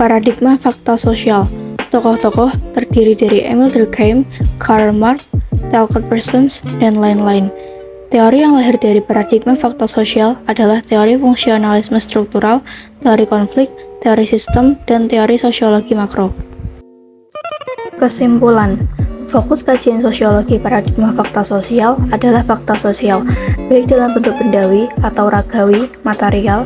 Paradigma fakta sosial. Tokoh-tokoh terdiri dari Emil Durkheim, Karl Marx, Talcott Parsons, dan lain-lain. Teori yang lahir dari paradigma fakta sosial adalah teori fungsionalisme struktural, teori konflik, teori sistem, dan teori sosiologi makro. Kesimpulan, fokus kajian sosiologi paradigma fakta sosial adalah fakta sosial, baik dalam bentuk bendawi atau ragawi, material,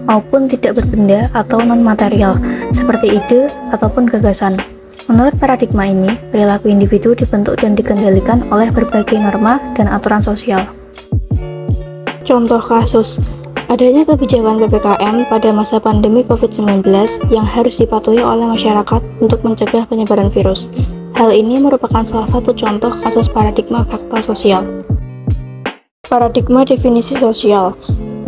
maupun tidak berbenda atau non-material, seperti ide ataupun gagasan. Menurut paradigma ini, perilaku individu dibentuk dan dikendalikan oleh berbagai norma dan aturan sosial. Contoh kasus, adanya kebijakan PPKM pada masa pandemi COVID-19 yang harus dipatuhi oleh masyarakat untuk mencegah penyebaran virus. Hal ini merupakan salah satu contoh kasus paradigma fakta sosial. Paradigma definisi sosial.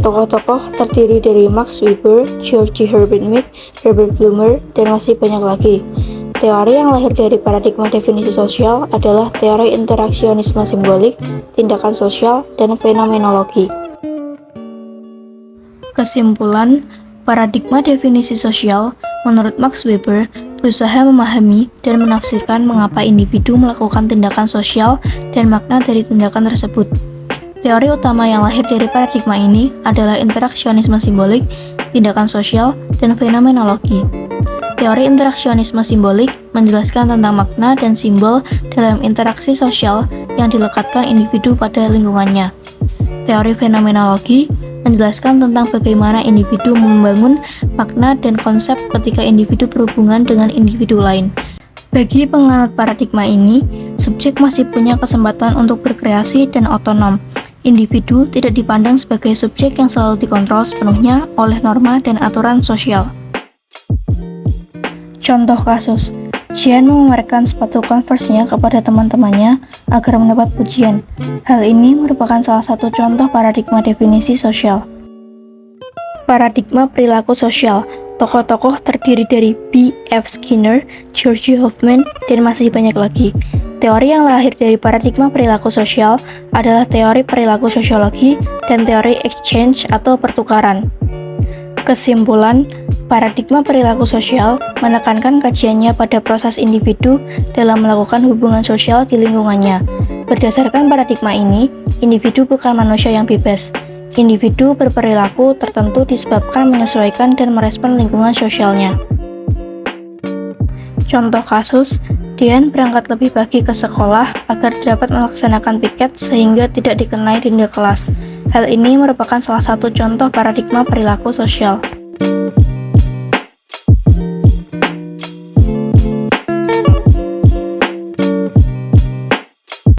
Tokoh-tokoh terdiri dari Max Weber, George Herbert Mead, Herbert Blumer, dan masih banyak lagi. Teori yang lahir dari paradigma definisi sosial adalah teori interaksionisme simbolik, tindakan sosial, dan fenomenologi. Kesimpulan, paradigma definisi sosial menurut Max Weber berusaha memahami dan menafsirkan mengapa individu melakukan tindakan sosial dan makna dari tindakan tersebut. Teori utama yang lahir dari paradigma ini adalah interaksionisme simbolik, tindakan sosial, dan fenomenologi. Teori interaksionisme simbolik menjelaskan tentang makna dan simbol dalam interaksi sosial yang dilekatkan individu pada lingkungannya. Teori fenomenologi menjelaskan tentang bagaimana individu membangun makna dan konsep ketika individu berhubungan dengan individu lain. Bagi penganut paradigma ini, subjek masih punya kesempatan untuk berkreasi dan otonom. Individu tidak dipandang sebagai subjek yang selalu dikontrol sepenuhnya oleh norma dan aturan sosial. Contoh kasus, Jian memamerkan sepatu Converse-nya kepada teman-temannya agar mendapat pujian. Hal ini merupakan salah satu contoh paradigma definisi sosial. Paradigma perilaku sosial. Tokoh-tokoh terdiri dari B. F. Skinner, George Hoffman, dan masih banyak lagi. Teori yang lahir dari paradigma perilaku sosial adalah teori perilaku sosiologi dan teori exchange atau pertukaran. Kesimpulan, paradigma perilaku sosial menekankan kajiannya pada proses individu dalam melakukan hubungan sosial di lingkungannya. Berdasarkan paradigma ini, individu bukan manusia yang bebas. Individu berperilaku tertentu disebabkan menyesuaikan dan merespon lingkungan sosialnya. Contoh kasus, Dian berangkat lebih pagi ke sekolah agar dapat melaksanakan piket sehingga tidak dikenai denda kelas. Hal ini merupakan salah satu contoh paradigma perilaku sosial.